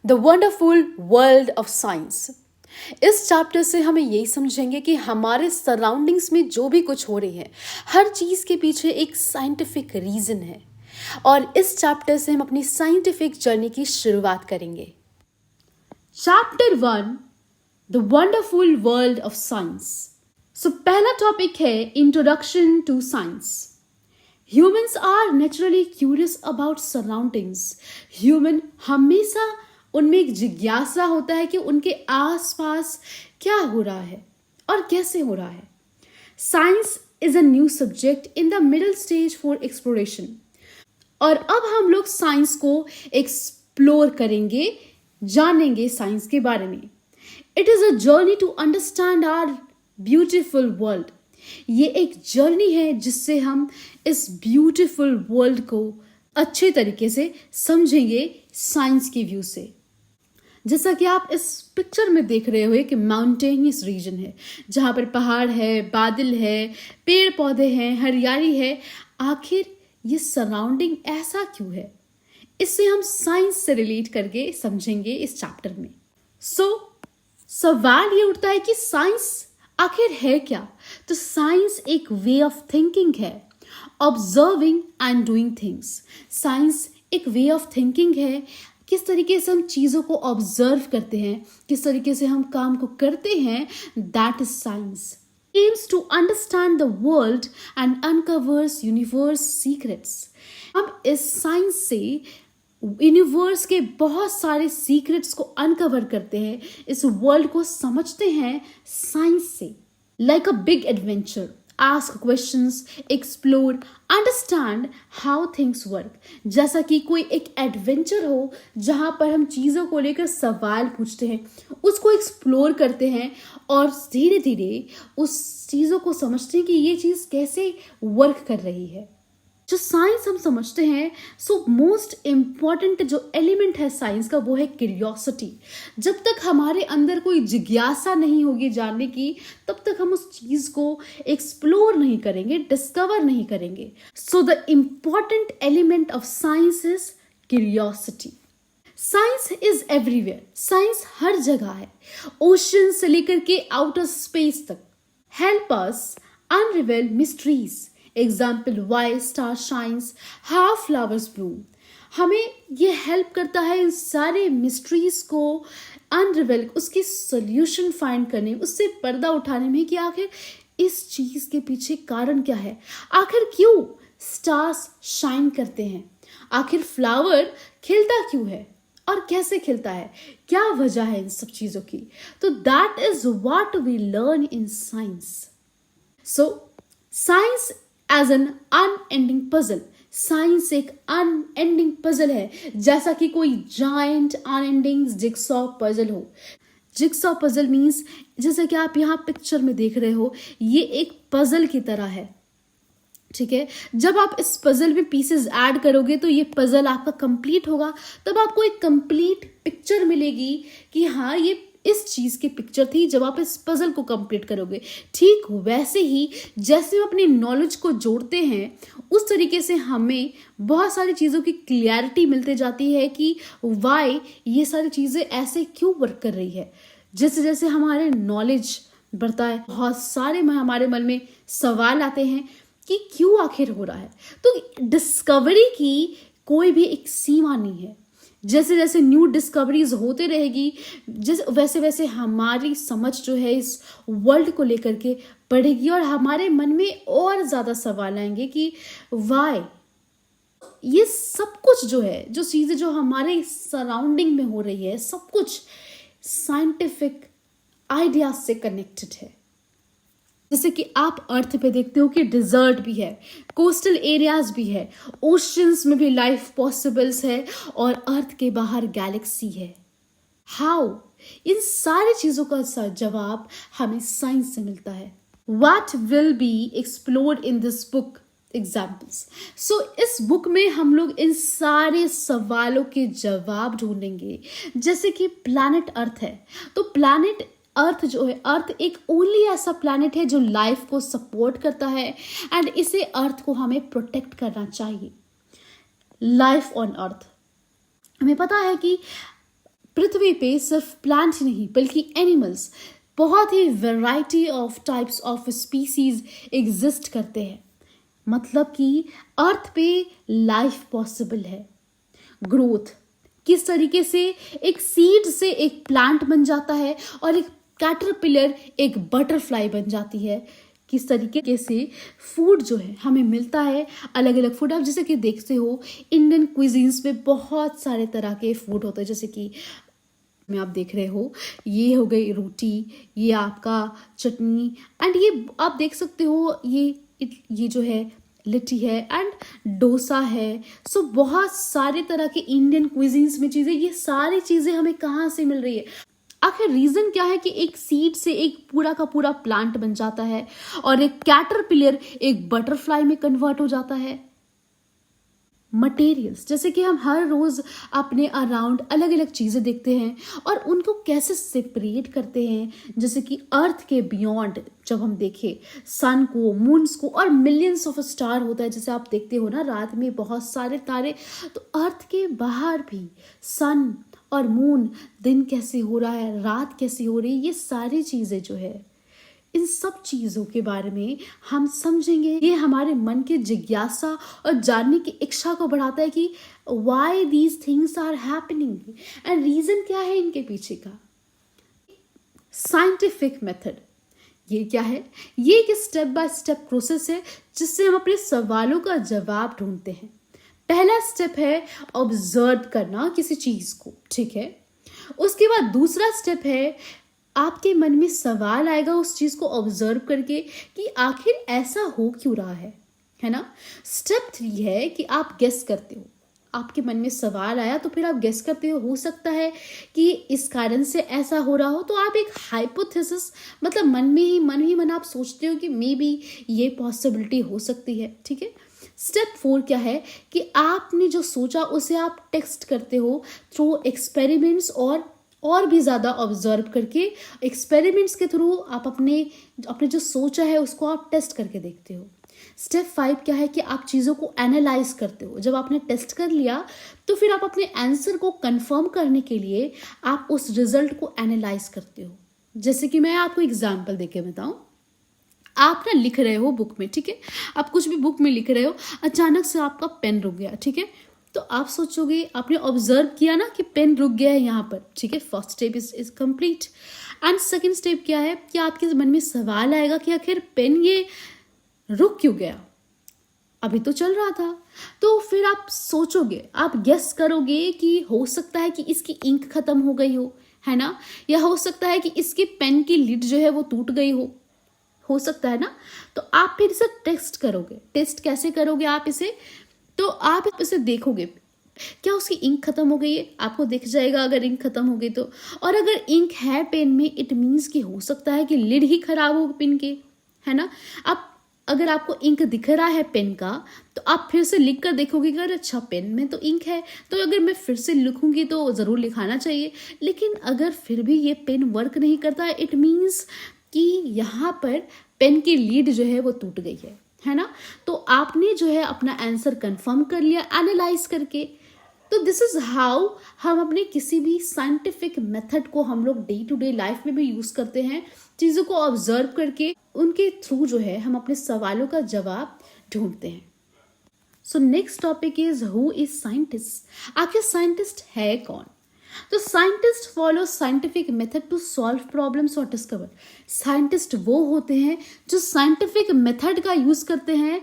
The wonderful world of science. इस chapter से हमें यही समझेंगे कि हमारे सराउंडिंग्स में जो भी कुछ हो रही है, हर चीज़ के पीछे एक साइंटिफिक रीज़न है। और इस चैप्टर से हम अपनी साइंटिफिक जर्नी की शुरुआत करेंगे। Chapter 1, the wonderful world of science. So पहला टॉपिक है introduction to science. Humans are naturally curious about surroundings. Human हमेशा उनमें एक जिज्ञासा होता है कि उनके आसपास क्या हो रहा है और कैसे हो रहा है। Science is a new subject in the middle stage for exploration. और अब हम लोग साइंस को एक्सप्लोर करेंगे, जानेंगे साइंस के बारे में। It is a journey to understand our beautiful world. ये एक जर्नी है जिससे हम इस ब्यूटीफुल वर्ल्ड को अच्छे तरीके से समझेंगे साइंस की व्यू से। जैसा कि आप इस पिक्चर में देख रहे हो कि माउंटेनियस रीजन है, जहाँ पर पहाड़ है, बादल है, पेड़ पौधे हैं, हरियाली है। आखिर ये सराउंडिंग ऐसा क्यों है? इससे हम साइंस से रिलेट करके समझेंगे इस चैप्टर में। सवाल ये उठता है कि साइंस आखिर है क्या? तो साइंस एक वे ऑफ थिंकिंग है, observing and doing things. Science एक वे ऑफ थिंकिंग है, किस तरीके से हम चीज़ों को ऑब्जर्व करते हैं, किस तरीके से हम काम को करते हैं, that is science. Aims to understand the world and uncovers universe secrets. अब इस साइंस से यूनिवर्स के बहुत सारे सीक्रेट्स को अनकवर करते हैं, इस वर्ल्ड को समझते हैं साइंस से। Like a big adventure, ask questions, explore, understand how things work. जैसा कि कोई एक एडवेंचर हो जहाँ पर हम चीज़ों को लेकर सवाल पूछते हैं, उसको एक्सप्लोर करते हैं और धीरे धीरे उस चीज़ों को समझते हैं कि ये चीज़ कैसे वर्क कर रही है। जो साइंस हम समझते हैं, सो मोस्ट इम्पॉर्टेंट जो एलिमेंट है साइंस का वो है क्यूरियोसिटी। जब तक हमारे अंदर कोई जिज्ञासा नहीं होगी जानने की, तब तक हम उस चीज़ को एक्सप्लोर नहीं करेंगे, डिस्कवर नहीं करेंगे। So the important element of science is curiosity. Science is everywhere. Science हर जगह है, ओशन से लेकर के आउटर स्पेस तक। Help us unravel mysteries. Example, why star shines, how flowers bloom. हमें ये हेल्प करता है इन सारे मिस्ट्रीज को अनरिवेल, उसकी सोल्यूशन फाइंड करने, उससे पर्दा उठाने में कि आखिर इस चीज के पीछे कारण क्या है, आखिर क्यों स्टार्स शाइन करते हैं, आखिर फ्लावर खिलता क्यों है और कैसे खिलता है, क्या वजह है इन सब चीजों की। तो that is what we learn in science. So science as an unending puzzle. Science एक अनएंडिंग पजल है, जैसा कि कोई जायंट अनएंडिंग जिगसॉ पजल हो। जिगसॉ पजल मीन्स, जैसे कि आप यहाँ पिक्चर में देख रहे हो, ये एक पजल की तरह है, ठीक है। जब आप इस पजल में पीसेस ऐड करोगे तो ये पजल आपका कंप्लीट होगा, तब आपको एक कंप्लीट पिक्चर मिलेगी कि हाँ ये इस चीज की पिक्चर थी जब आप इस पजल को कंप्लीट करोगे। ठीक वैसे ही जैसे हम अपनी नॉलेज को जोड़ते हैं, उस तरीके से हमें बहुत सारी चीज़ों की क्लैरिटी मिलते जाती है कि वाई ये सारी चीज़ें ऐसे क्यों वर्क कर रही है। जैसे जैसे हमारे नॉलेज बढ़ता है, बहुत सारे हमारे मन में सवाल आते हैं कि क्यों आखिर हो रहा है। तो डिस्कवरी की कोई भी एक सीमा नहीं है। जैसे जैसे न्यू डिस्कवरीज होते रहेगी, जैसे वैसे वैसे हमारी समझ जो है इस वर्ल्ड को लेकर के बढ़ेगी और हमारे मन में और ज़्यादा सवाल आएंगे कि वाई ये सब कुछ जो है, जो चीज़ें जो हमारे सराउंडिंग में हो रही है, सब कुछ साइंटिफिक आइडिया से कनेक्टेड है। जैसे कि आप अर्थ पे देखते हो कि डिजर्ट भी है, कोस्टल एरियाज भी है, ओशंस में भी लाइफ पॉसिबल्स है और अर्थ के बाहर गैलेक्सी है। हाउ? इन सारी चीजों का जवाब हमें साइंस से मिलता है। What will be explored in this book? Examples. So इस बुक में हम लोग इन सारे सवालों के जवाब ढूंढेंगे। जैसे कि प्लैनेट अर्थ है, तो प्लैनेट अर्थ जो है, अर्थ एक ओनली ऐसा प्लैनेट है जो लाइफ को सपोर्ट करता है एंड इसे अर्थ को हमें प्रोटेक्ट करना चाहिए। लाइफ ऑन अर्थ, हमें पता है कि पृथ्वी पे सिर्फ प्लांट ही नहीं बल्कि एनिमल्स, बहुत ही variety of types of species exist करते हैं। मतलब कि अर्थ पे लाइफ पॉसिबल है। ग्रोथ किस तरीके से एक सीड से एक प्लांट बन जाता है और एक कैटरपिलर एक बटरफ्लाई बन जाती है। किस तरीके से फूड जो है हमें मिलता है, अलग अलग फूड। आप जैसे कि देखते हो इंडियन क्विजीन्स में बहुत सारे तरह के फूड होते हैं, जैसे कि में आप देख रहे हो ये हो गई रोटी, ये आपका चटनी, एंड ये आप देख सकते हो ये जो है लिट्टी है एंड डोसा है। सो बहुत सारे तरह के इंडियन क्विजीन्स में चीज़ें, ये सारी चीज़ें हमें कहाँ से मिल रही है? आखिर रीजन क्या है कि एक सीड से एक पूरा का पूरा प्लांट बन जाता है और एक कैटरपिलर एक बटरफ्लाई में कन्वर्ट हो जाता है? मटेरियल्स, जैसे कि हम हर रोज अपने अराउंड अलग अलग चीजें देखते हैं और उनको कैसे सेपरेट करते हैं। जैसे कि अर्थ के बियॉन्ड जब हम देखें सन को, मून्स को, और मिलियंस ऑफ स्टार होता है, जैसे आप देखते हो ना रात में बहुत सारे तारे, तो अर्थ के बाहर भी सन और मून, दिन कैसे हो रहा है, रात कैसे हो रही है, ये सारी चीजें जो है, इन सब चीज़ों के बारे में हम समझेंगे। ये हमारे मन की जिज्ञासा और जानने की इच्छा को बढ़ाता है कि why these things are happening and reason क्या है इनके पीछे का। साइंटिफिक मेथड, ये क्या है? ये एक स्टेप बाय स्टेप प्रोसेस है जिससे हम अपने सवालों का जवाब ढूंढते हैं। पहला स्टेप है ऑब्जर्व करना किसी चीज को, ठीक है। उसके बाद दूसरा स्टेप है आपके मन में सवाल आएगा उस चीज को ऑब्जर्व करके कि आखिर ऐसा हो क्यों रहा है ना। स्टेप 3 है कि आप गेस करते हो। आपके मन में सवाल आया तो फिर आप गेस करते हो सकता है कि इस कारण से ऐसा हो रहा हो, तो आप एक हाइपोथेसिस, मतलब मन ही मन आप सोचते हो कि मे बी ये पॉसिबिलिटी हो सकती है, ठीक है। स्टेप 4 क्या है कि आपने जो सोचा उसे आप टेस्ट करते हो थ्रू एक्सपेरिमेंट्स और भी ज़्यादा ऑब्जर्व करके। एक्सपेरिमेंट्स के थ्रू आप अपने जो सोचा है उसको आप टेस्ट करके देखते हो। स्टेप 5 क्या है कि आप चीज़ों को एनालाइज करते हो। जब आपने टेस्ट कर लिया तो फिर आप अपने आंसर को कंफर्म करने के लिए आप उस रिजल्ट को एनालाइज करते हो। जैसे कि मैं आपको एग्जाम्पल देके बताऊं, आप ना लिख रहे हो बुक में, ठीक है, आप कुछ भी बुक में लिख रहे हो, अचानक से आपका पेन रुक गया, ठीक है, तो आप सोचोगे, आपने ऑब्जर्व किया ना कि पेन रुक गया है यहाँ पर, ठीक है। First step is complete. And second step क्या है कि आपके मन में सवाल आएगा कि आखिर पेन ये रुक क्यों गया, अभी तो चल रहा था। तो फिर आप सोचोगे, आप गेस करोगे कि हो सकता है कि इसकी इंक खत्म हो गई है ना, या हो सकता है कि इसके पेन की लिड जो है वो टूट गई हो सकता है ना। तो आप फिर इसे टेस्ट करोगे। टेस्ट कैसे करोगे आप इसे? तो आप इसे देखोगे, क्या उसकी इंक खत्म हो गई है, आपको दिख जाएगा अगर इंक खत्म हो गई तो। और अगर इंक है पेन में, इट मीन्स कि हो सकता है कि लिड ही खराब हो पेन के, है ना। आप अगर आपको इंक दिख रहा है पेन का, तो आप फिर से लिख कर देखोगे कि अरे अच्छा पेन में तो इंक है, तो अगर मैं फिर से लिखूंगी तो ज़रूर लिखाना चाहिए। लेकिन अगर फिर भी ये पेन वर्क नहीं करता है, इट मीन्स कि यहाँ पर पेन की लीड जो है वो टूट गई है ना। तो आपने जो है अपना आंसर कंफर्म कर लिया एनालाइज करके। तो दिस इज हाउ हम अपने किसी भी साइंटिफिक मेथड को हम लोग डे टू डे लाइफ में भी यूज करते हैं, चीजों को ऑब्जर्व करके उनके थ्रू जो है हम अपने सवालों का जवाब ढूंढते हैं। So next topic is who is scientist. आखिर साइंटिस्ट है कौन? तो scientist follow scientific method to solve problems और डिस्कवर। साइंटिस्ट वो होते हैं जो साइंटिफिक मेथड का यूज करते हैं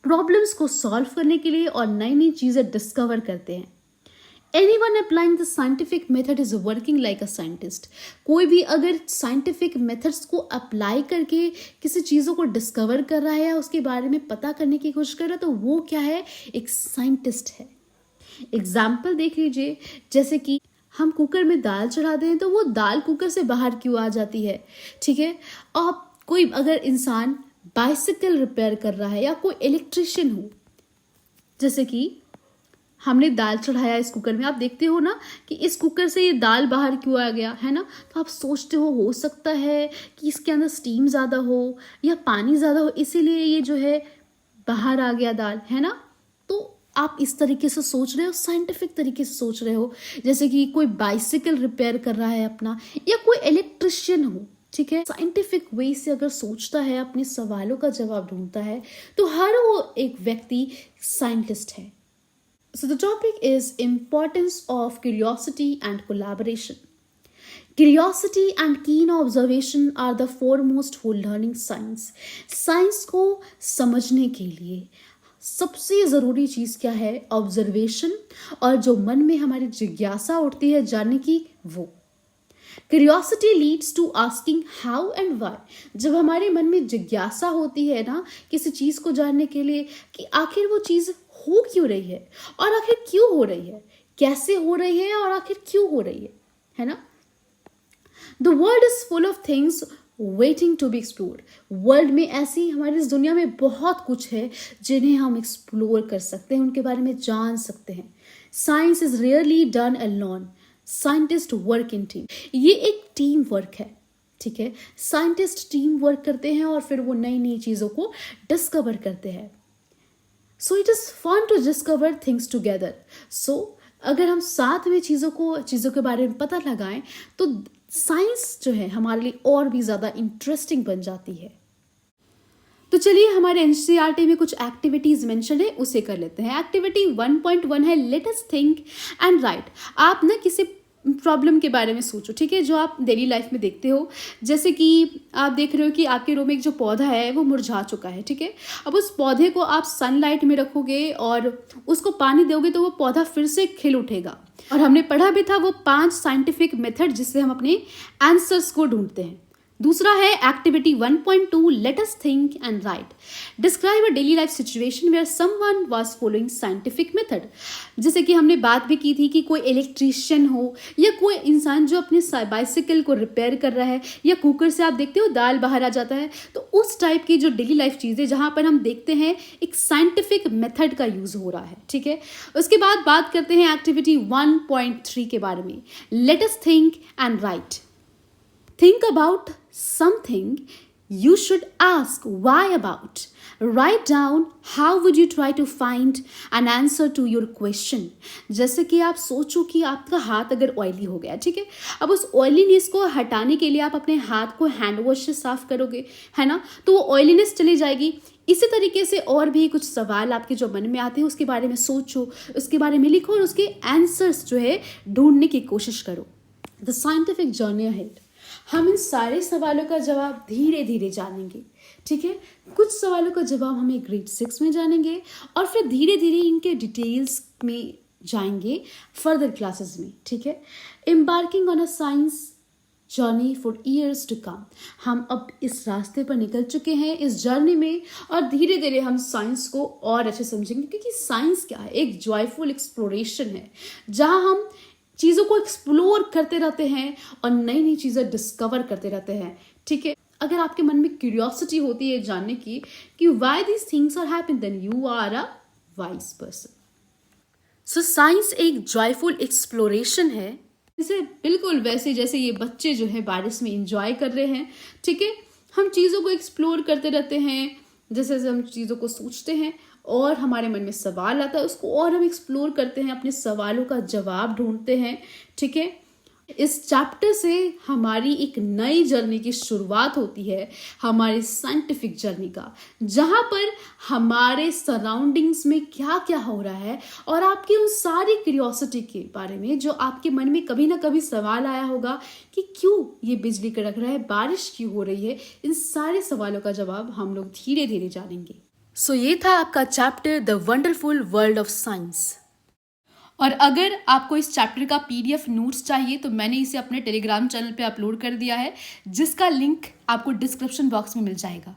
प्रॉब्लम्स को सॉल्व करने के लिए और नई नई चीजें डिस्कवर करते हैं। Anyone applying the scientific method is working like a scientist. कोई भी अगर साइंटिफिक मेथड्स को अप्लाई करके किसी चीज़ों को डिस्कवर कर रहा है या उसके बारे में पता करने की कोशिश कर रहा है, तो वो क्या है? एक साइंटिस्ट है। एग्जाम्पल देख लीजिए, जैसे कि हम कुकर में दाल चढ़ाते हैं तो वो दाल कुकर से बाहर क्यों आ जाती है, ठीक है। और कोई अगर इंसान बाइसिकल रिपेयर कर रहा है या कोई इलेक्ट्रिशियन हो, जैसे कि हमने दाल चढ़ाया इस कुकर में, आप देखते हो ना कि इस कुकर से ये दाल बाहर क्यों आ गया, है ना। तो आप सोचते हो सकता है कि इसके अंदर स्टीम ज़्यादा हो या पानी ज़्यादा हो, इसीलिए ये जो है बाहर आ गया दाल, है ना। तो आप इस तरीके से सोच रहे हो, साइंटिफिक तरीके से सोच रहे हो, जैसे कि कोई बाइसिकल रिपेयर कर रहा है अपना, या कोई इलेक्ट्रिशियन हो, ठीक है, साइंटिफिक वे से अगर सोचता है, अपने सवालों का जवाब ढूंढता है, तो हर वो एक व्यक्ति साइंटिस्ट है. So the topic is importance of curiosity and collaboration. Curiosity and keen observation are the foremost for learning science. Science को समझने के लिए सबसे ज़रूरी चीज़ क्या है? ऑब्जर्वेशन, और जो मन में हमारी जिज्ञासा उठती है जानने की, वो. Curiosity leads to asking how and why. जब हमारे मन में जिज्ञासा होती है ना किसी चीज़ को जानने के लिए कि आखिर वो चीज़ हो क्यों रही है, और आखिर क्यों हो रही है, कैसे हो रही है, और आखिर क्यों हो रही है ना. The world is full of things waiting to be explored. World में ऐसी, हमारी इस दुनिया में बहुत कुछ है जिन्हें हम एक्सप्लोर कर सकते हैं, उनके बारे में जान सकते हैं. Science is rarely done alone. Scientist work in team. ये एक टीम वर्क है, ठीक है. साइंटिस्ट टीम वर्क करते हैं और फिर वो नई नई चीज़ों को डिस्कवर करते हैं. So it is fun to discover things together. So अगर हम साथ में चीज़ों के बारे में पता लगाएं तो साइंस जो है हमारे लिए और भी ज़्यादा इंटरेस्टिंग बन जाती है. तो चलिए, हमारे एनसीईआरटी में कुछ एक्टिविटीज़ मेंशन है, उसे कर लेते हैं. एक्टिविटी 1.1 है late us think and right. आप ना किसी प्रॉब्लम के बारे में सोचो, ठीक है, जो आप डेली लाइफ में देखते हो. जैसे कि आप देख रहे हो कि आपके रूम में एक जो पौधा है वो मुरझा चुका है, ठीक है. अब उस पौधे को आप सनलाइट में रखोगे और उसको पानी दोगे तो वो पौधा फिर से खिल उठेगा. और हमने पढ़ा भी था वो 5 साइंटिफिक मेथड जिससे हम अपने आंसर्स को ढूंढते हैं. दूसरा है activity 1.2 let us think and write. Describe a daily life situation where someone was following scientific method. जैसे कि हमने बात भी की थी कि कोई इलेक्ट्रिशियन हो या कोई इंसान जो अपने बाइसिकल को रिपेयर कर रहा है, या कुकर से आप देखते हो दाल बाहर आ जाता है, तो उस टाइप की जो डेली लाइफ चीज़ें जहाँ पर हम देखते हैं एक साइंटिफिक मेथड का यूज़ हो रहा है, ठीक है. उसके बाद बात करते हैं एक्टिविटी 1.3 के बारे में. Late us think and right. Think about something you should ask why about. Write down how would you try to find an answer to your question. जैसे कि आप सोचो कि आपका हाथ अगर ऑयली हो गया, ठीक है, अब उस ऑयलीनेस को हटाने के लिए आप अपने हाथ को हैंड वॉश से साफ करोगे, है ना, तो वो ऑयलीनेस चली जाएगी. इसी तरीके से और भी कुछ सवाल आपके जो मन में आते हैं उसके बारे में सोचो, उसके बारे में लिखो और उसके आंसर्स जो है ढूंढने की कोशिश करो. The scientific journey ahead. हम इन सारे सवालों का जवाब धीरे धीरे जानेंगे, ठीक है. कुछ सवालों का जवाब हमें ग्रेड 6 में जानेंगे और फिर धीरे धीरे इनके डिटेल्स में जाएंगे फर्दर क्लासेस में, ठीक है. Embarking on a science journey for years to come. हम अब इस रास्ते पर निकल चुके हैं इस जर्नी में, और धीरे धीरे हम साइंस को और अच्छे समझेंगे, क्योंकि साइंस क्या है? एक जॉयफुल एक्सप्लोरेशन है जहाँ हम चीज़ों को एक्सप्लोर करते रहते हैं और नई नई चीज़ें डिस्कवर करते रहते हैं, ठीक है. अगर आपके मन में क्यूरियोसिटी होती है जानने की कि why these things are happen, then you are a wise person. So science एक जॉयफुल एक्सप्लोरेशन है, जैसे बिल्कुल वैसे जैसे ये बच्चे जो है बारिश में इंजॉय कर रहे हैं, ठीक है. हम चीज़ों को एक्सप्लोर करते रहते हैं, जैसे जैसे हम चीज़ों को सोचते हैं और हमारे मन में सवाल आता है, उसको और हम एक्सप्लोर करते हैं, अपने सवालों का जवाब ढूंढते हैं, ठीक है. इस चैप्टर से हमारी एक नई जर्नी की शुरुआत होती है, हमारी साइंटिफिक जर्नी का, जहाँ पर हमारे सराउंडिंग्स में क्या क्या हो रहा है और आपकी उन सारी क्यूरियोसिटी के बारे में जो आपके मन में कभी ना कभी सवाल आया होगा कि क्यों ये बिजली कड़क रहा है, बारिश क्यों हो रही है, इन सारे सवालों का जवाब हम लोग धीरे धीरे जानेंगे. सो ये था आपका chapter the wonderful world of science. और अगर आपको इस चैप्टर का PDF नोट्स चाहिए तो मैंने इसे अपने टेलीग्राम चैनल पे अपलोड कर दिया है, जिसका लिंक आपको डिस्क्रिप्शन बॉक्स में मिल जाएगा.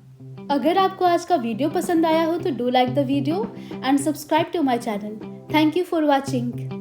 अगर आपको आज का वीडियो पसंद आया हो तो do like the video and subscribe to my channel. Thank you for watching.